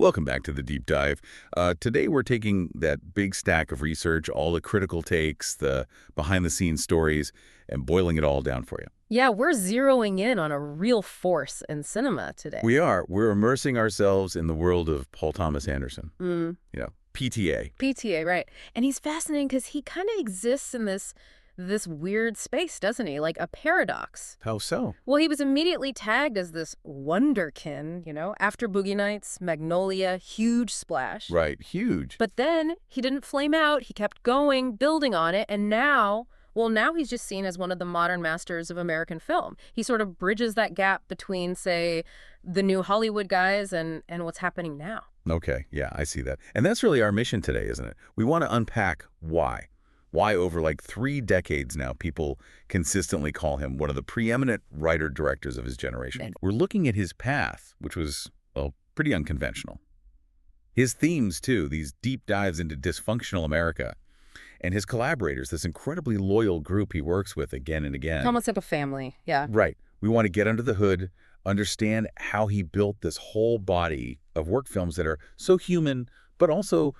Welcome back to the Deep Dive. Today we're taking that big stack of research, all the critical takes, the behind-the-scenes stories, and boiling it all down for you. Yeah, we're zeroing in on a real force in cinema today. We are. We're immersing ourselves in the world of Paul Thomas Anderson. PTA. PTA, right. And he's fascinating because he kind of exists in this weird space, doesn't he? Like a paradox. How so? Well, he was immediately tagged as this wonderkin, after Boogie Nights, Magnolia, huge splash. Right, huge. But then he didn't flame out. He kept going, building on it, and now he's just seen as one of the modern masters of American film. He sort of bridges that gap between, say, the new Hollywood guys and what's happening now. Okay, yeah, I see that. And that's really our mission today, isn't it? We want to unpack why. Why over like 3 decades now people consistently call him one of the preeminent writer-directors of his generation. We're looking at his path, which was, well, pretty unconventional. His themes, too, these deep dives into dysfunctional America, and his collaborators, this incredibly loyal group he works with again and again. Almost like a family, yeah. Right. We want to get under the hood, understand how he built this whole body of work films that are so human, but also,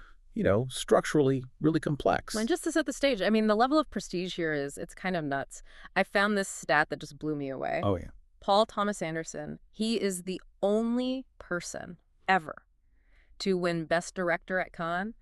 structurally really complex. And just to set the stage, I mean, the level of prestige here it's kind of nuts. I found this stat that just blew me away. Oh, yeah. Paul Thomas Anderson, he is the only person ever to win Best Director at Cannes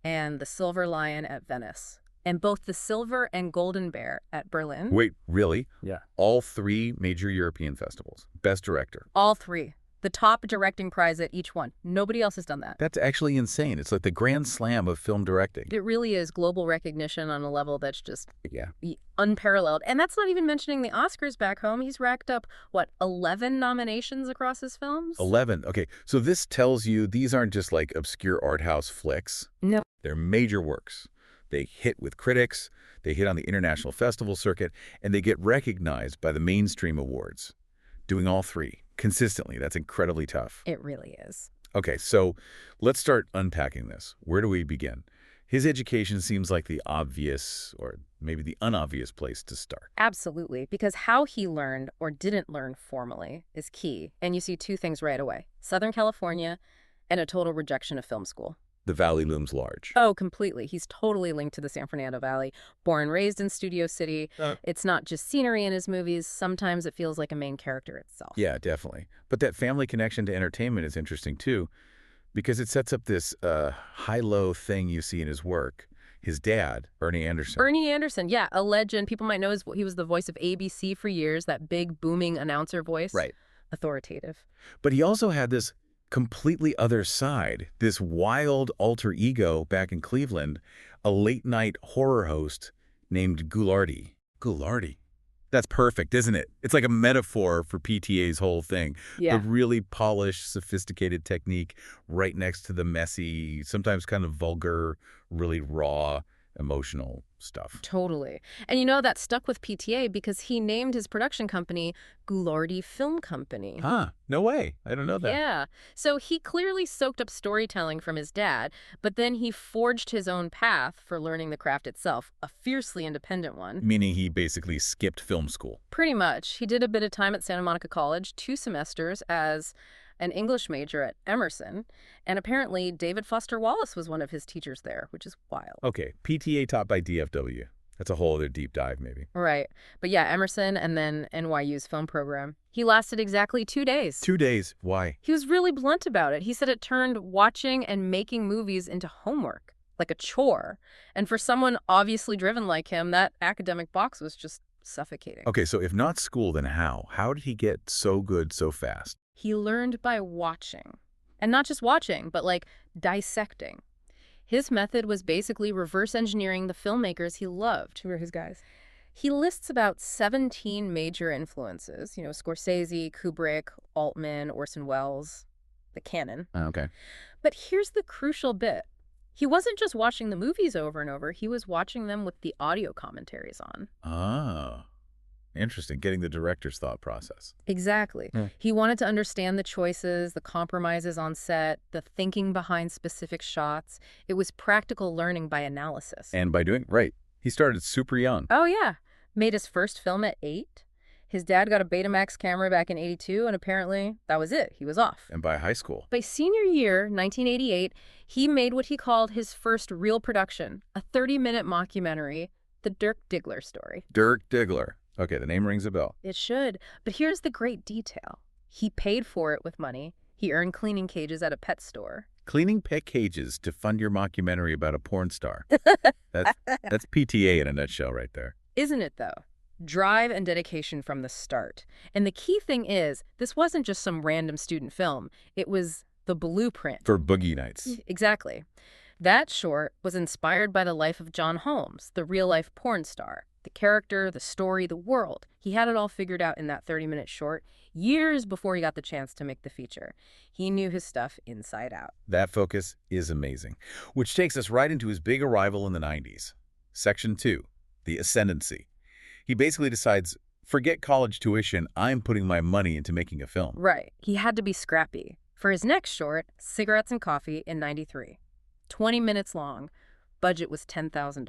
and the Silver Lion at Venice, and both the Silver and Golden Bear at Berlin. Wait, really? Yeah. All 3 major European festivals. Best Director. All 3. The top directing prize at each one. Nobody else has done that. That's actually insane. It's like the grand slam of film directing. It really is global recognition on a level that's just Yeah. unparalleled. And that's not even mentioning the Oscars back home. He's racked up, 11 nominations across his films? 11. Okay, so this tells you these aren't just like obscure art house flicks. No. They're major works. They hit with critics, they hit on the international festival circuit, and they get recognized by the mainstream awards. Doing all 3 consistently, that's incredibly tough. It really is. Okay, so let's start unpacking this. Where do we begin? His education seems like the obvious, or maybe the unobvious place to start. Absolutely, because how he learned or didn't learn formally is key. And you see 2 things right away. Southern California and a total rejection of film school. The valley looms large. Oh, completely. He's totally linked to the San Fernando Valley. Born and raised in Studio City. It's not just scenery in his movies. Sometimes it feels like a main character itself. Yeah, definitely. But that family connection to entertainment is interesting, too, because it sets up this high-low thing you see in his work. His dad, Ernie Anderson. Ernie Anderson, yeah, a legend. People might know he was the voice of ABC for years, that big, booming announcer voice. Right. Authoritative. But he also had this completely other side, this wild alter ego back in Cleveland, a late-night horror host named Ghoulardi. Ghoulardi. That's perfect, isn't it? It's like a metaphor for PTA's whole thing. Yeah. The really polished, sophisticated technique right next to the messy, sometimes kind of vulgar, really raw, emotional stuff. Totally. And that stuck with PTA because he named his production company Ghoulardi Film Company. Huh. No way. I don't know that. Yeah. So he clearly soaked up storytelling from his dad, but then he forged his own path for learning the craft itself, a fiercely independent one. Meaning he basically skipped film school. Pretty much. He did a bit of time at Santa Monica College, 2 semesters as an English major at Emerson, and apparently David Foster Wallace was one of his teachers there, which is wild. Okay, PTA taught by DFW. That's a whole other deep dive, maybe. Right. But yeah, Emerson and then NYU's film program. He lasted exactly 2 days. 2 days. Why? He was really blunt about it. He said it turned watching and making movies into homework, like a chore. And for someone obviously driven like him, that academic box was just suffocating. Okay, so if not school, then how? How did he get so good so fast? He learned by watching. And not just watching, but dissecting. His method was basically reverse engineering the filmmakers he loved. Who were his guys? He lists about 17 major influences. Scorsese, Kubrick, Altman, Orson Welles, the canon. Okay. But here's the crucial bit. He wasn't just watching the movies over and over. He was watching them with the audio commentaries on. Oh. Interesting, getting the director's thought process. Exactly. He wanted to understand the choices, the compromises on set, the thinking behind specific shots. It was practical learning by analysis. And by doing, right, he started super young. Oh, yeah. Made his first film at 8. His dad got a Betamax camera back in '82, and apparently that was it. He was off. And by high school. By senior year, 1988, he made what he called his first real production, a 30-minute mockumentary, The Dirk Diggler Story. Dirk Diggler. Okay, the name rings a bell. It should. But here's the great detail. He paid for it with money. He earned cleaning cages at a pet store. Cleaning pet cages to fund your mockumentary about a porn star. That's PTA in a nutshell right there. Isn't it, though? Drive and dedication from the start. And the key thing is, this wasn't just some random student film. It was the blueprint. For Boogie Nights. Exactly. That short was inspired by the life of John Holmes, the real-life porn star. The character, the story, the world. He had it all figured out in that 30-minute short, years before he got the chance to make the feature. He knew his stuff inside out. That focus is amazing. Which takes us right into his big arrival in the 90s. Section 2, the ascendancy. He basically decides, forget college tuition, I'm putting my money into making a film. Right. He had to be scrappy. For his next short, Cigarettes and Coffee, in '93. 20 minutes long. Budget was $10,000.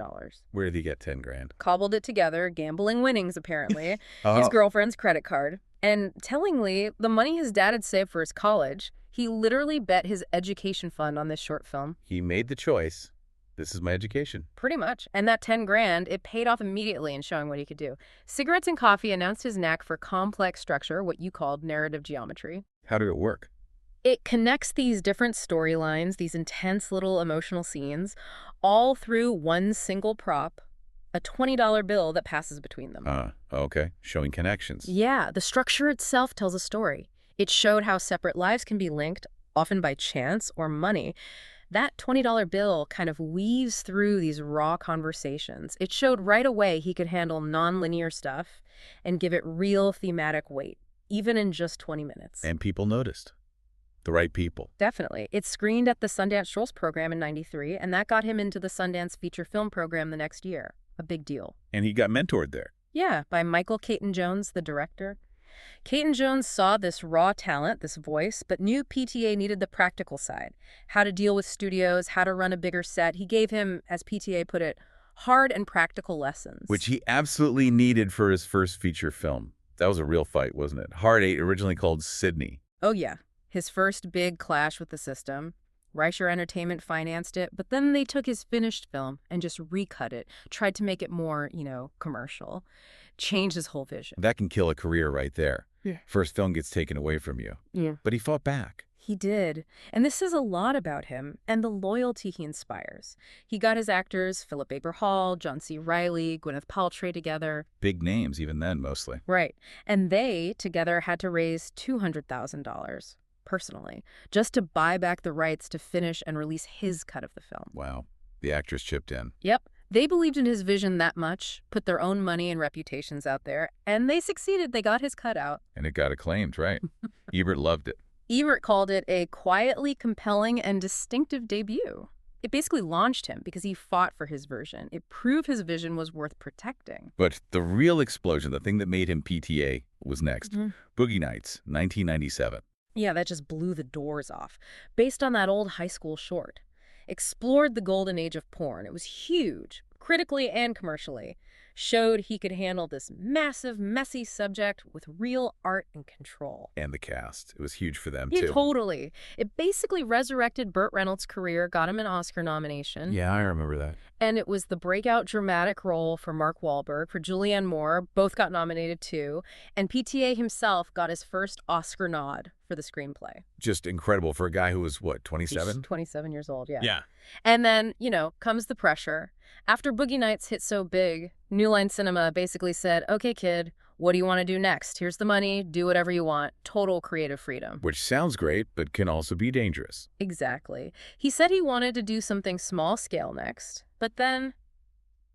Where did he get 10 grand? Cobbled it together, gambling winnings, apparently. Oh. His girlfriend's credit card. And tellingly, the money his dad had saved for his college, he literally bet his education fund on this short film. He made the choice. This is my education. Pretty much. And that 10 grand, it paid off immediately in showing what he could do. Cigarettes and Coffee announced his knack for complex structure, what you called narrative geometry. How did it work? It connects these different storylines, these intense little emotional scenes, all through one single prop, a $20 bill that passes between them. Okay. Showing connections. Yeah, the structure itself tells a story. It showed how separate lives can be linked, often by chance or money. That $20 bill kind of weaves through these raw conversations. It showed right away he could handle nonlinear stuff and give it real thematic weight, even in just 20 minutes. And people noticed. The right people. Definitely. It screened at the Sundance Shorts program in '93, and that got him into the Sundance feature film program the next year. A big deal. And he got mentored there. Yeah, by Michael Caton-Jones, the director. Caton-Jones saw this raw talent, this voice, but knew PTA needed the practical side. How to deal with studios, how to run a bigger set. He gave him, as PTA put it, hard and practical lessons. Which he absolutely needed for his first feature film. That was a real fight, wasn't it? Hard 8, originally called Sydney. Oh, yeah. His first big clash with the system. Reicher Entertainment financed it, but then they took his finished film and just recut it, tried to make it more, commercial, changed his whole vision. That can kill a career right there. Yeah. First film gets taken away from you. Yeah. But he fought back. He did. And this says a lot about him and the loyalty he inspires. He got his actors, Philip Baker Hall, John C. Reilly, Gwyneth Paltrow together. Big names even then, mostly. Right. And they, together, had to raise $200,000. Personally, just to buy back the rights to finish and release his cut of the film. Wow. The actors chipped in. Yep. They believed in his vision that much, put their own money and reputations out there, and they succeeded. They got his cut out. And it got acclaimed, right? Ebert loved it. Ebert called it a quietly compelling and distinctive debut. It basically launched him because he fought for his version. It proved his vision was worth protecting. But the real explosion, the thing that made him PTA, was next. Boogie Nights, 1997. Yeah, that just blew the doors off. Based on that old high school short. Explored the golden age of porn. It was huge, critically and commercially. Showed he could handle this massive, messy subject with real art and control. And the cast. It was huge for them, Yeah, too. totally. It basically resurrected Burt Reynolds' career, got him an Oscar nomination. Yeah, I remember that. And it was the breakout dramatic role for Mark Wahlberg, for Julianne Moore. Both got nominated, too. And PTA himself got his first Oscar nod for the screenplay. Just incredible for a guy who was, what, 27? 27 years old, yeah. Yeah. And then, comes the pressure. After Boogie Nights hit so big, New Line Cinema basically said, okay, kid, what do you want to do next? Here's the money, do whatever you want. Total creative freedom. Which sounds great, but can also be dangerous. Exactly. He said he wanted to do something small scale next, but then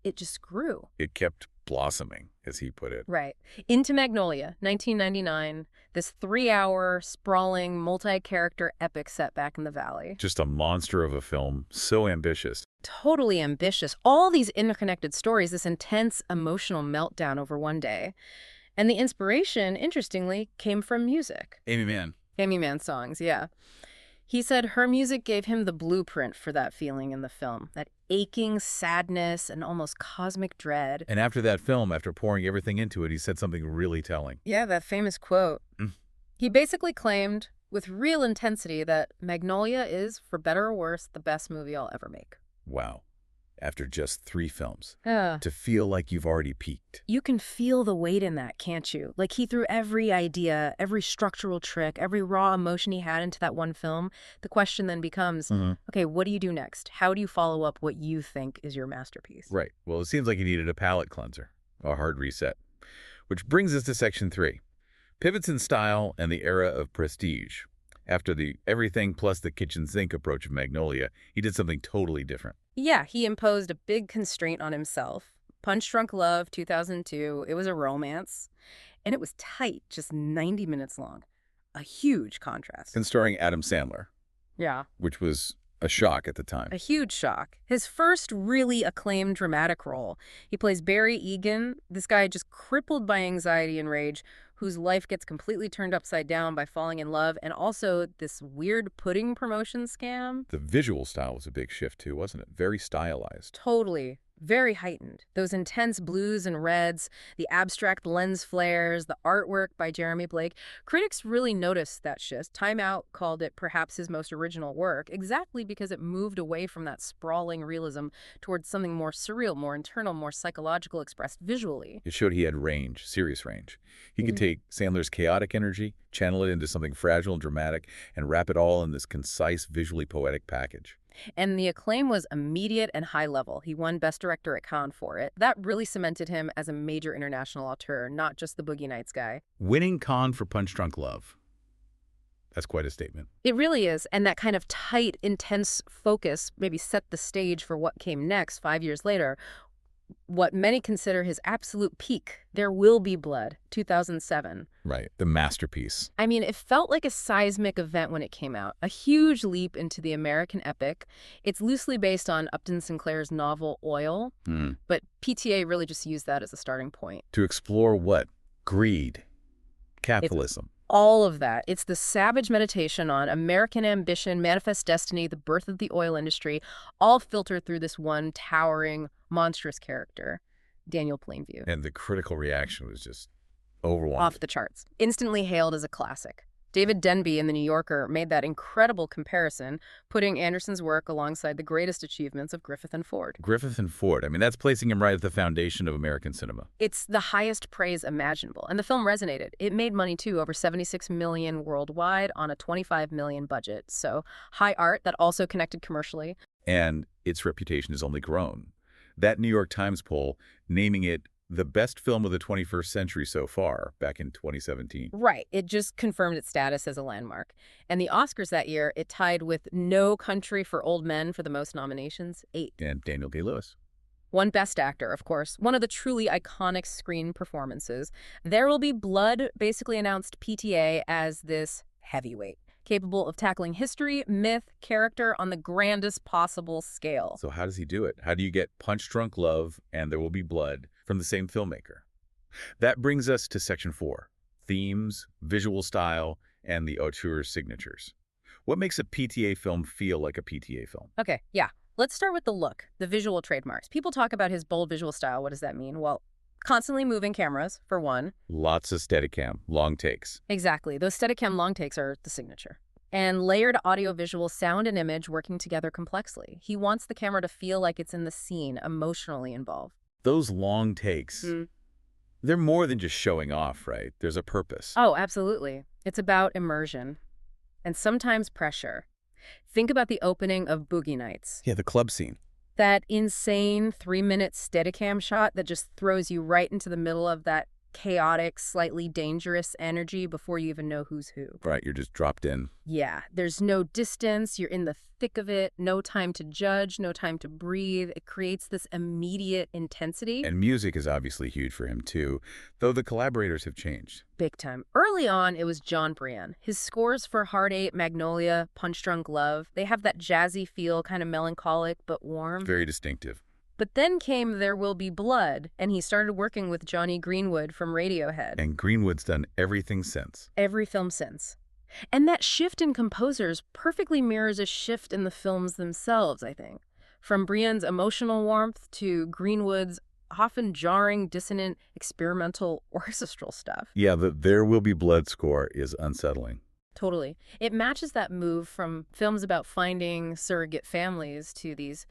it just grew. It kept blossoming, as he put it. Right. Into Magnolia, 1999, this 3-hour, sprawling, multi-character epic set back in the valley. Just a monster of a film, so ambitious. Totally ambitious. All these interconnected stories, this intense emotional meltdown over one day. And the inspiration, interestingly, came from music. Amy Mann. Amy Mann songs, yeah. He said her music gave him the blueprint for that feeling in the film, that aching sadness and almost cosmic dread. And after that film, after pouring everything into it, he said something really telling. Yeah, that famous quote. Mm. He basically claimed, with real intensity, that Magnolia is, for better or worse, the best movie I'll ever make. Wow. After just 3 films. Yeah. To feel like you've already peaked. You can feel the weight in that, can't you? Like he threw every idea, every structural trick, every raw emotion he had into that one film. The question then becomes, okay, what do you do next? How do you follow up what you think is your masterpiece? Right. Well, it seems like he needed a palate cleanser, a hard reset. Which brings us to section 3. Pivots in style and the era of prestige. After the everything plus the kitchen sink approach of Magnolia, he did something totally different. Yeah, he imposed a big constraint on himself. Punch Drunk Love, 2002, it was a romance. And it was tight, just 90 minutes long. A huge contrast. And starring Adam Sandler. Yeah. Which was a shock at the time. A huge shock. His first really acclaimed dramatic role. He plays Barry Egan, this guy just crippled by anxiety and rage, whose life gets completely turned upside down by falling in love, and also this weird pudding promotion scam. The visual style was a big shift too, wasn't it? Very stylized. Totally. Very heightened. Those intense blues and reds, the abstract lens flares, the artwork by Jeremy Blake. Critics really noticed that shift. Time Out called it perhaps his most original work, exactly because it moved away from that sprawling realism towards something more surreal, more internal, more psychological, expressed visually. It showed he had range, serious range. He could take Sandler's chaotic energy, channel it into something fragile and dramatic, and wrap it all in this concise, visually poetic package. And the acclaim was immediate and high level. He won Best Director at Cannes for it. That really cemented him as a major international auteur, not just the Boogie Nights guy. Winning Cannes for Punch Drunk Love. That's quite a statement. It really is. And that kind of tight, intense focus maybe set the stage for what came next 5 years later. What many consider his absolute peak, There Will Be Blood, 2007. Right, the masterpiece. I mean, it felt like a seismic event when it came out, a huge leap into the American epic. It's loosely based on Upton Sinclair's novel Oil, but PTA really just used that as a starting point. To explore what? Greed, capitalism. All of that. It's the savage meditation on American ambition, manifest destiny, the birth of the oil industry, all filtered through this one towering, monstrous character, Daniel Plainview. And the critical reaction was just overwhelming. Off the charts. Instantly hailed as a classic. David Denby in The New Yorker made that incredible comparison, putting Anderson's work alongside the greatest achievements of Griffith and Ford. Griffith and Ford. I mean, that's placing him right at the foundation of American cinema. It's the highest praise imaginable. And the film resonated. It made money, too, over $76 million worldwide on a $25 million budget. So high art that also connected commercially. And its reputation has only grown. That New York Times poll naming it the best film of the 21st century so far, back in 2017. Right. It just confirmed its status as a landmark. And the Oscars that year, it tied with No Country for Old Men for the most nominations, 8. And Daniel Day-Lewis. One Best Actor, of course. One of the truly iconic screen performances. There Will Be Blood basically announced PTA as this heavyweight, capable of tackling history, myth, character on the grandest possible scale. So how does he do it? How do you get Punch Drunk Love and There Will Be Blood from the same filmmaker? That brings us to section 4, themes, visual style, and the auteur's signatures. What makes a PTA film feel like a PTA film? Okay, yeah. Let's start with the look, the visual trademarks. People talk about his bold visual style. What does that mean? Well, constantly moving cameras, for one. Lots of Steadicam, long takes. Exactly. Those Steadicam long takes are the signature. And layered audiovisual sound and image working together complexly. He wants the camera to feel like it's in the scene, emotionally involved. Those long takes, they're more than just showing off, right? There's a purpose. Oh, absolutely. It's about immersion and sometimes pressure. Think about the opening of Boogie Nights. Yeah, the club scene. That insane 3-minute Steadicam shot that just throws you right into the middle of that chaotic, slightly dangerous energy before you even know who's who. Right, you're just dropped in. Yeah, there's no distance, you're in the thick of it, no time to judge, no time to breathe. It creates this immediate intensity. And music is obviously huge for him too, though the collaborators have changed. Big time. Early on, it was John Briand. His scores for Hard Eight, Magnolia, Punch Drunk Love, they have that jazzy feel, kind of melancholic but warm. Very distinctive. But then came There Will Be Blood, and he started working with Johnny Greenwood from Radiohead. And Greenwood's done everything since. Every film since. And that shift in composers perfectly mirrors a shift in the films themselves, I think. From Brienne's emotional warmth to Greenwood's often jarring, dissonant, experimental orchestral stuff. Yeah, the There Will Be Blood score is unsettling. Totally. It matches that move from films about finding surrogate families to these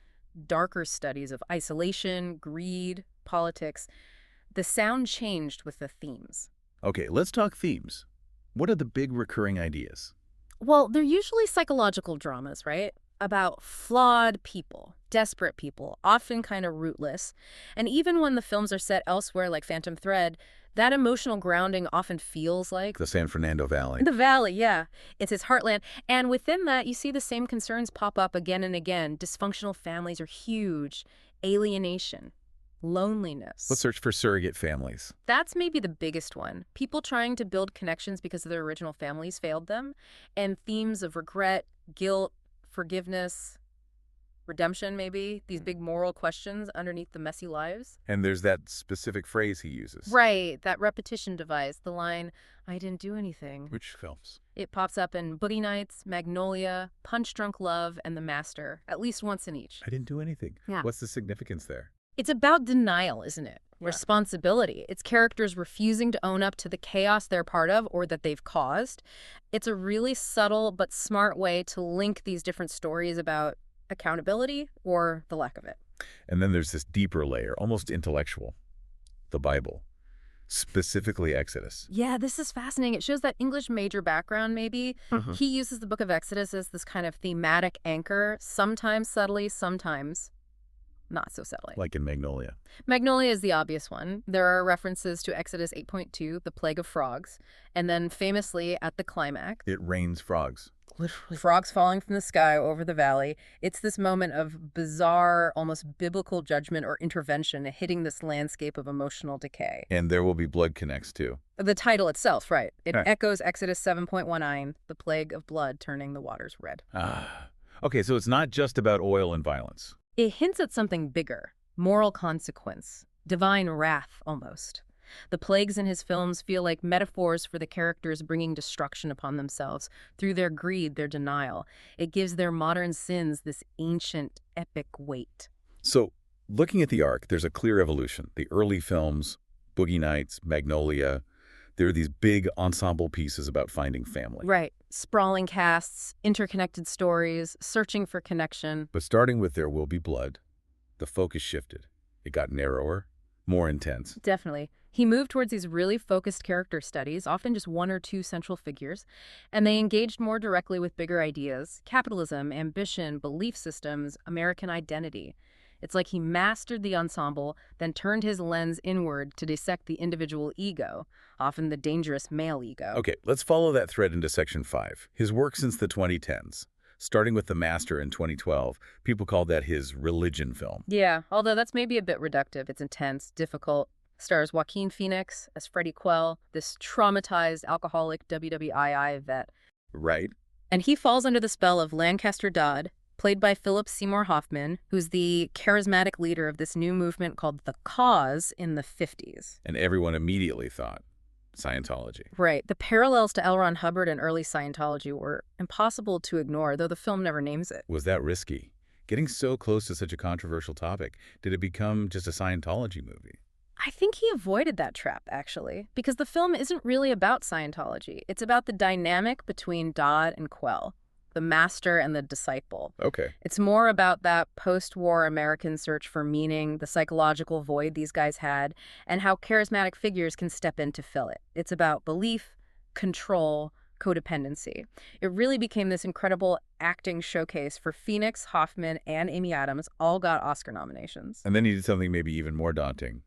darker studies of isolation, greed, politics. The sound changed with the themes. Okay, let's talk themes. What are the big recurring ideas? Well, they're usually psychological dramas, right? About flawed people, desperate people, often kind of rootless. And even when the films are set elsewhere, like Phantom Thread, that emotional grounding often feels like The San Fernando Valley. the valley, yeah. It's his heartland. And within that, you see the same concerns pop up again and again. Dysfunctional families are huge. Alienation, loneliness. Let's search for surrogate families. That's maybe the biggest one. People trying to build connections because their original families failed them. And themes of regret, guilt, forgiveness, redemption maybe. These big moral questions underneath the messy lives. And there's that specific phrase he uses. Right, that repetition device, the line, "I didn't do anything." Which films? It pops up in Boogie Nights, Magnolia, Punch Drunk Love, and The Master, at least once in each. I didn't do anything. Yeah. What's the significance there? It's about denial, isn't it? Yeah. Responsibility. It's characters refusing to own up to the chaos they're part of or that they've caused. It's a really subtle but smart way to link these different stories about accountability or the lack of it. And then there's this deeper layer, almost intellectual. The Bible. Specifically Exodus. Yeah, this is fascinating. It shows that English major background, maybe. Mhm. He uses the book of Exodus as this kind of thematic anchor, sometimes subtly, sometimes not so subtly. Like in Magnolia. Magnolia is the obvious one. There are references to Exodus 8.2, the plague of frogs, and then famously at the climax, It rains frogs. literally frogs falling from the sky over the valley. It's this moment of bizarre, almost biblical judgment or intervention hitting this landscape of emotional decay. And There Will Be Blood connects too. The title itself, right. It Right. echoes Exodus 7.19, the plague of blood turning the waters red. Okay, so it's not just about oil and violence. It hints at something bigger, moral consequence, divine wrath almost. The plagues in his films feel like metaphors for the characters bringing destruction upon themselves through their greed, their denial. It gives their modern sins this ancient, epic weight. So, looking at the arc, there's a clear evolution. The early films, Boogie Nights, Magnolia, there are these big ensemble pieces about finding family. Right. Sprawling casts, interconnected stories, searching for connection. But starting with There Will Be Blood, the focus shifted. It got narrower, more intense. Definitely. He moved towards these really focused character studies, often just one or two central figures, and they engaged more directly with bigger ideas: capitalism, ambition, belief systems, American identity. It's like he mastered the ensemble, then turned his lens inward to dissect the individual ego, often the dangerous male ego. Okay, let's follow that thread into Section 5. His work since the 2010s. Starting with The Master in 2012, people called that his religion film. Yeah, although that's maybe a bit reductive. It's intense, difficult. Stars Joaquin Phoenix as Freddie Quell, this traumatized alcoholic WWII vet. Right? And he falls under the spell of Lancaster Dodd, played by Philip Seymour Hoffman, who's the charismatic leader of this new movement called The Cause in the 50s. And everyone immediately thought, Scientology. Right. The parallels to L. Ron Hubbard and early Scientology were impossible to ignore, though the film never names it. Was that risky? Getting so close to such a controversial topic, did it become just a Scientology movie? I think he avoided that trap, actually, because the film isn't really about Scientology. It's about the dynamic between Dodd and Quell, the master and the disciple. Okay. It's more about that post-war American search for meaning, the psychological void these guys had, and how charismatic figures can step in to fill it. It's about belief, control, codependency. It really became this incredible acting showcase for Phoenix, Hoffman, and Amy Adams. All got Oscar nominations. And then he did something maybe even more daunting,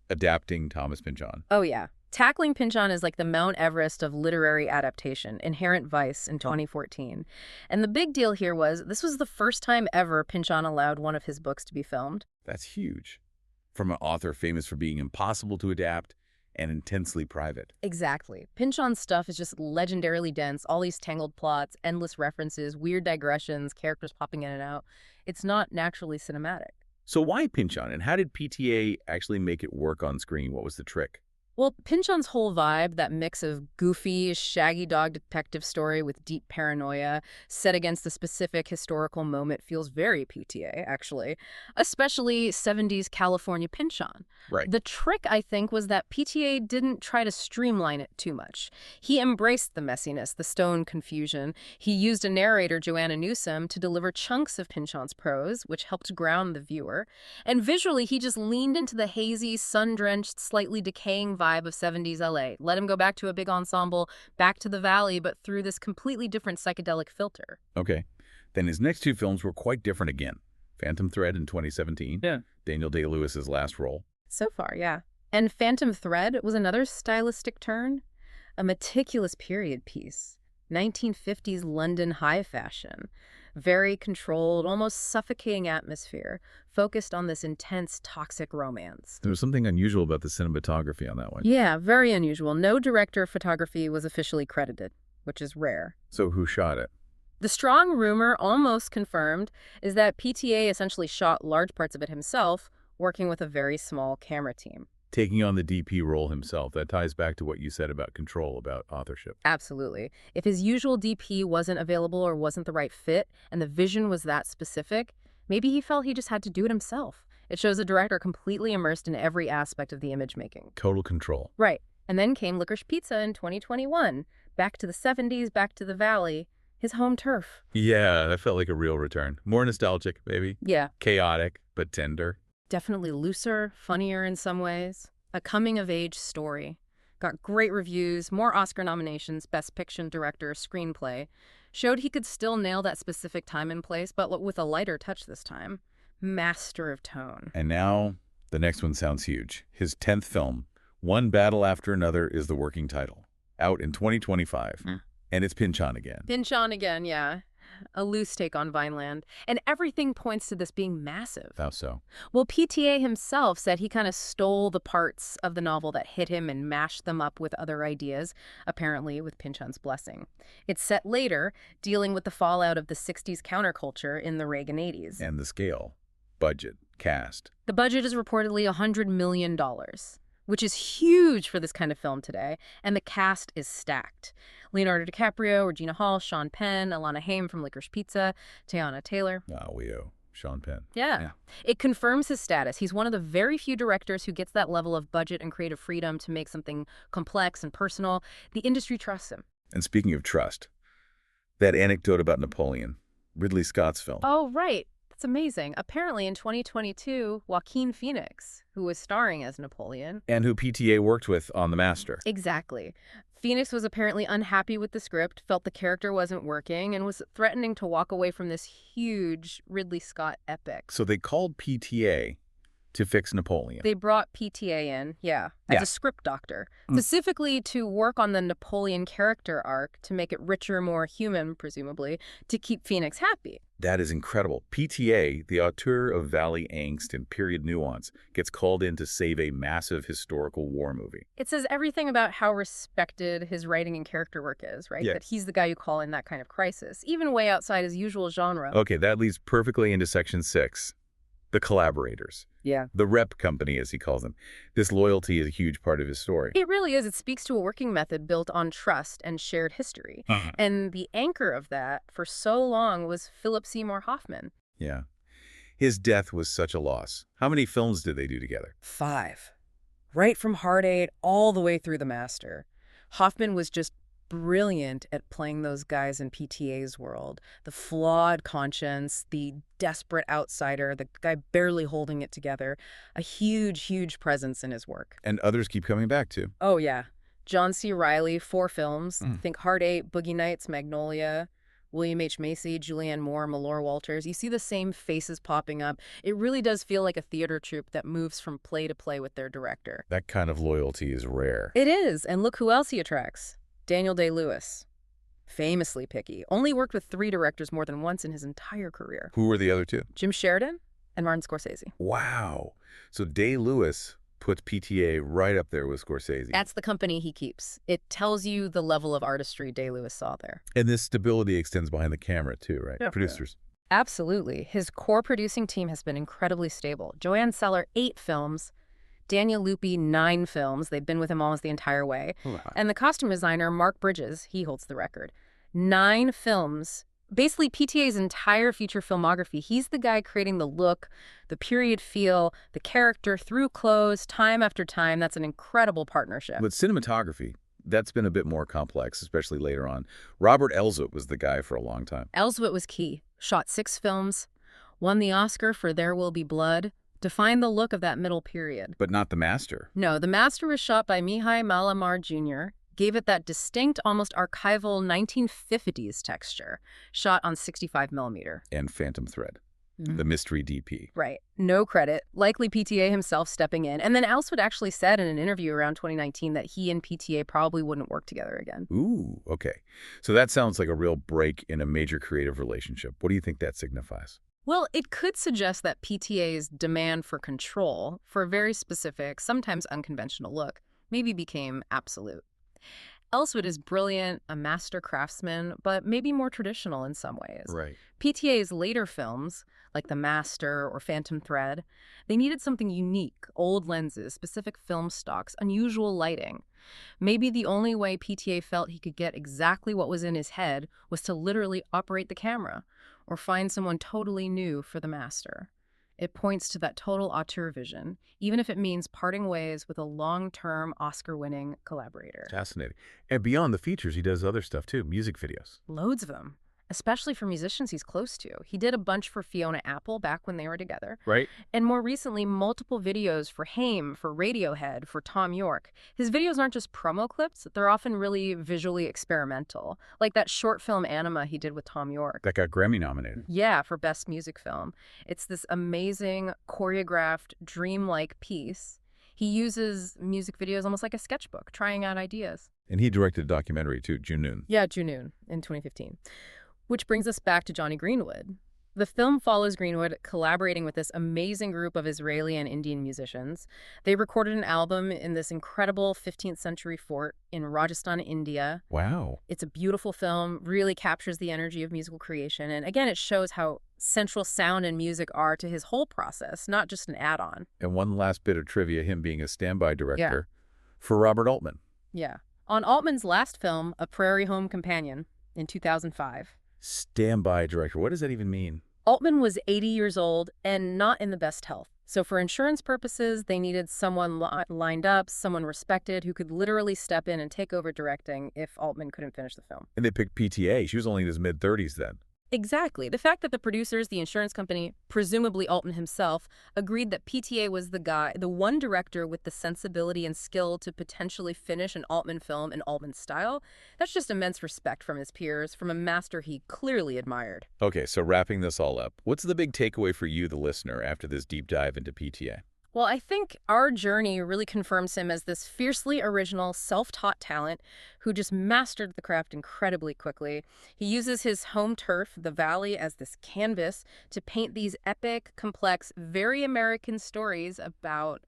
adapting Thomas Pynchon. Oh, yeah. Tackling Pynchon is like the Mount Everest of literary adaptation, Inherent Vice in 2014. And the big deal here was this was the first time ever Pynchon allowed one of his books to be filmed. That's huge. From an author famous for being impossible to adapt and intensely private. Exactly. Pynchon's stuff is just legendarily dense, all these tangled plots, endless references, weird digressions, characters popping in and out. It's not naturally cinematic. So why Pynchon, and how did PTA actually make it work on screen? What was the trick? Well, Pynchon's whole vibe, that mix of goofy, shaggy dog detective story with deep paranoia set against a specific historical moment feels very PTA, actually, especially 70s California Pynchon. Right. The trick, I think, was that PTA didn't try to streamline it too much. He embraced the messiness, the stone confusion. He used a narrator, Joanna Newsom, to deliver chunks of Pynchon's prose, which helped ground the viewer. And visually, he just leaned into the hazy, sun-drenched, slightly decaying vibe of 70s LA. Let him go back to a big ensemble, back to the valley, but through this completely different psychedelic filter. Okay. Then his next two films were quite different again. Phantom Thread in 2017. Yeah. Daniel Day-Lewis's last role. So far, yeah. And Phantom Thread was another stylistic turn. A meticulous period piece. 1950s London high fashion. Very controlled, almost suffocating atmosphere, focused on this intense, toxic romance. There was something unusual about the cinematography on that one. Yeah, very unusual. No director of photography was officially credited, which is rare. So who shot it? The strong rumor, almost confirmed, is that PTA essentially shot large parts of it himself, working with a very small camera team. Taking on the DP role himself. That ties back to what you said about control, about authorship. Absolutely. If his usual DP wasn't available or wasn't the right fit, and the vision was that specific, maybe he felt he just had to do it himself. It shows a director completely immersed in every aspect of the image making. Total control. Right. And then came Licorice Pizza in 2021. Back to the 70s, back to the valley. His home turf. Yeah, that felt like a real return. More nostalgic, maybe. Yeah. Chaotic, but tender. Definitely looser, funnier in some ways. A coming-of-age story. Got great reviews, more Oscar nominations, Best Fiction, Director, Screenplay. Showed he could still nail that specific time and place, but with a lighter touch this time. Master of tone. And now, the next one sounds huge. His 10th film, One Battle After Another, is the working title. Out in 2025. And it's Pynchon again. Pynchon again, yeah. A loose take on Vineland. And everything points to this being massive. How so? Well, PTA himself said he kind of stole the parts of the novel that hit him and mashed them up with other ideas, apparently with Pynchon's blessing. It's set later, dealing with the fallout of the 60s counterculture in the Reagan 80s. And the scale, budget, cast. The budget is reportedly $100 million, which is huge for this kind of film today, and the cast is stacked. Leonardo DiCaprio, Regina Hall, Sean Penn, Alana Haim from Licorice Pizza, Teyana Taylor. We owe Sean Penn. Yeah. It confirms his status. He's one of the very few directors who gets that level of budget and creative freedom to make something complex and personal. The industry trusts him. And speaking of trust, that anecdote about Napoleon, Ridley Scott's film. Oh, right. That's amazing. Apparently in 2022, Joaquin Phoenix, who was starring as Napoleon. And who PTA worked with on The Master. Exactly. Phoenix was apparently unhappy with the script, felt the character wasn't working, and was threatening to walk away from this huge Ridley Scott epic. So they called PTA to fix Napoleon. They brought PTA in, as a script doctor, specifically to work on the Napoleon character arc to make it richer, more human, presumably, to keep Phoenix happy. That is incredible. PTA, the auteur of Valley Angst and Period Nuance, gets called in to save a massive historical war movie. It says everything about how respected his writing and character work is, right? Yeah. That he's the guy you call in that kind of crisis, even way outside his usual genre. Okay, that leads perfectly into Section 6. The collaborators. Yeah. The rep company, as he calls them. This loyalty is a huge part of his story. It really is. It speaks to a working method built on trust and shared history. And the anchor of that for so long was Philip Seymour Hoffman. Yeah. His death was such a loss. How many films did they do together? 5. Right from Hard Eight all the way through The Master. Hoffman was just brilliant at playing those guys in PTA's world. The flawed conscience, the desperate outsider, the guy barely holding it together. A huge, huge presence in his work. And others keep coming back, too. Oh, yeah. John C. Reilly, 4 films. Think Hard Eight, Boogie Nights, Magnolia. William H. Macy, Julianne Moore, Malore Walters. You see the same faces popping up. It really does feel like a theater troupe that moves from play to play with their director. That kind of loyalty is rare. It is. And look who else he attracts. Daniel Day-Lewis. Famously picky. Only worked with 3 directors more than once in his entire career. Who were the other 2? Jim Sheridan and Martin Scorsese. Wow. So Day-Lewis puts PTA right up there with Scorsese. That's the company he keeps. It tells you the level of artistry Day-Lewis saw there. And this stability extends behind the camera, too, right? Yeah. Producers. Absolutely. His core producing team has been incredibly stable. Joanne Seller, 8 films. Daniel Lupi, 9 films. They've been with him almost the entire way. Wow. And the costume designer, Mark Bridges, he holds the record. 9 films. Basically, PTA's entire feature filmography. He's the guy creating the look, the period feel, the character through clothes, time after time. That's an incredible partnership. But cinematography, that's been a bit more complex, especially later on. Robert Elswit was the guy for a long time. Elswit was key. Shot 6 films, won the Oscar for There Will Be Blood, defined the look of that middle period. But not the master. No, The Master was shot by Mihai Malamar Jr., gave it that distinct, almost archival 1950s texture, shot on 65 millimeter. And Phantom Thread, the mystery DP. Right. No credit. Likely PTA himself stepping in. And then Elswit actually said in an interview around 2019 that he and PTA probably wouldn't work together again. Ooh, okay. So that sounds like a real break in a major creative relationship. What do you think that signifies? Well, it could suggest that PTA's demand for control, for a very specific, sometimes unconventional look, maybe became absolute. Elswit is brilliant, a master craftsman, but maybe more traditional in some ways. Right. PTA's later films, like The Master or Phantom Thread, they needed something unique, old lenses, specific film stocks, unusual lighting. Maybe the only way PTA felt he could get exactly what was in his head was to literally operate the camera or find someone totally new for The Master. It points to that total auteur vision, even if it means parting ways with a long-term Oscar-winning collaborator. Fascinating. And beyond the features, he does other stuff too, music videos. Loads of them, especially for musicians he's close to. He did a bunch for Fiona Apple back when they were together. Right. And more recently, multiple videos for Haim, for Radiohead, for Tom York. His videos aren't just promo clips, they're often really visually experimental, like that short film Anima he did with Tom York. That got Grammy nominated. Yeah, for Best Music Film. It's this amazing, choreographed, dreamlike piece. He uses music videos almost like a sketchbook, trying out ideas. And he directed a documentary too, Junoon. Yeah, Junoon in 2015. Which brings us back to Johnny Greenwood. The film follows Greenwood collaborating with this amazing group of Israeli and Indian musicians. They recorded an album in this incredible 15th century fort in Rajasthan, India. Wow. It's a beautiful film, really captures the energy of musical creation. And again, it shows how central sound and music are to his whole process, not just an add-on. And one last bit of trivia, him being a standby director for Robert Altman. Yeah. On Altman's last film, A Prairie Home Companion, in 2005. Standby director. What does that even mean? Altman was 80 years old and not in the best health. So for insurance purposes, they needed someone lined up, someone respected, who could literally step in and take over directing if Altman couldn't finish the film. And they picked PTA. She was only in his mid-30s then. Exactly. The fact that the producers, the insurance company, presumably Altman himself, agreed that PTA was the guy, the one director with the sensibility and skill to potentially finish an Altman film in Altman style, that's just immense respect from his peers, from a master he clearly admired. Okay, so wrapping this all up, what's the big takeaway for you, the listener, after this deep dive into PTA? Well, I think our journey really confirms him as this fiercely original, self-taught talent who just mastered the craft incredibly quickly. He uses his home turf, the Valley, as this canvas to paint these epic, complex, very American stories about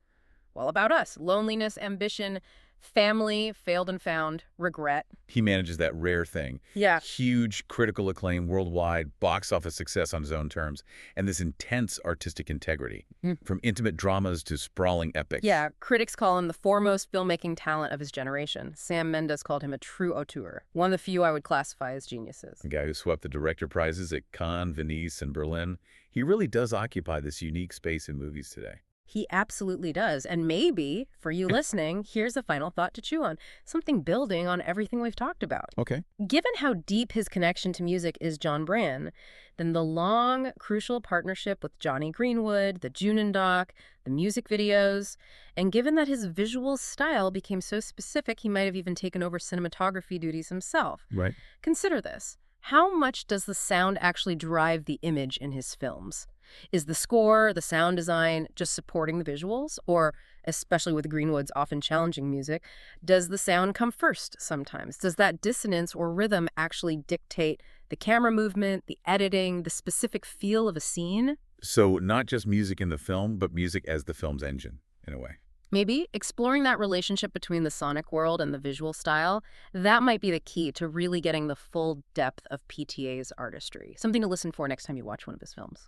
us. Loneliness, ambition, family, failed and found, regret. He manages that rare thing. Yeah. Huge critical acclaim worldwide, box office success on his own terms, and this intense artistic integrity, from intimate dramas to sprawling epics. Yeah, critics call him the foremost filmmaking talent of his generation. Sam Mendes called him a true auteur, one of the few I would classify as geniuses. A guy who swept the director prizes at Cannes, Venice, and Berlin. He really does occupy this unique space in movies today. He absolutely does. And maybe, for you listening, here's a final thought to chew on. Something building on everything we've talked about. Okay. Given how deep his connection to music is John Brand, then the long, crucial partnership with Johnny Greenwood, the Junoon doc, the music videos, and given that his visual style became so specific he might have even taken over cinematography duties himself. Right. Consider this. How much does the sound actually drive the image in his films? Is the score, the sound design, just supporting the visuals? Or, especially with Greenwood's often challenging music, does the sound come first sometimes? Does that dissonance or rhythm actually dictate the camera movement, the editing, the specific feel of a scene? So not just music in the film, but music as the film's engine, in a way. Maybe exploring that relationship between the sonic world and the visual style, that might be the key to really getting the full depth of PTA's artistry. Something to listen for next time you watch one of his films.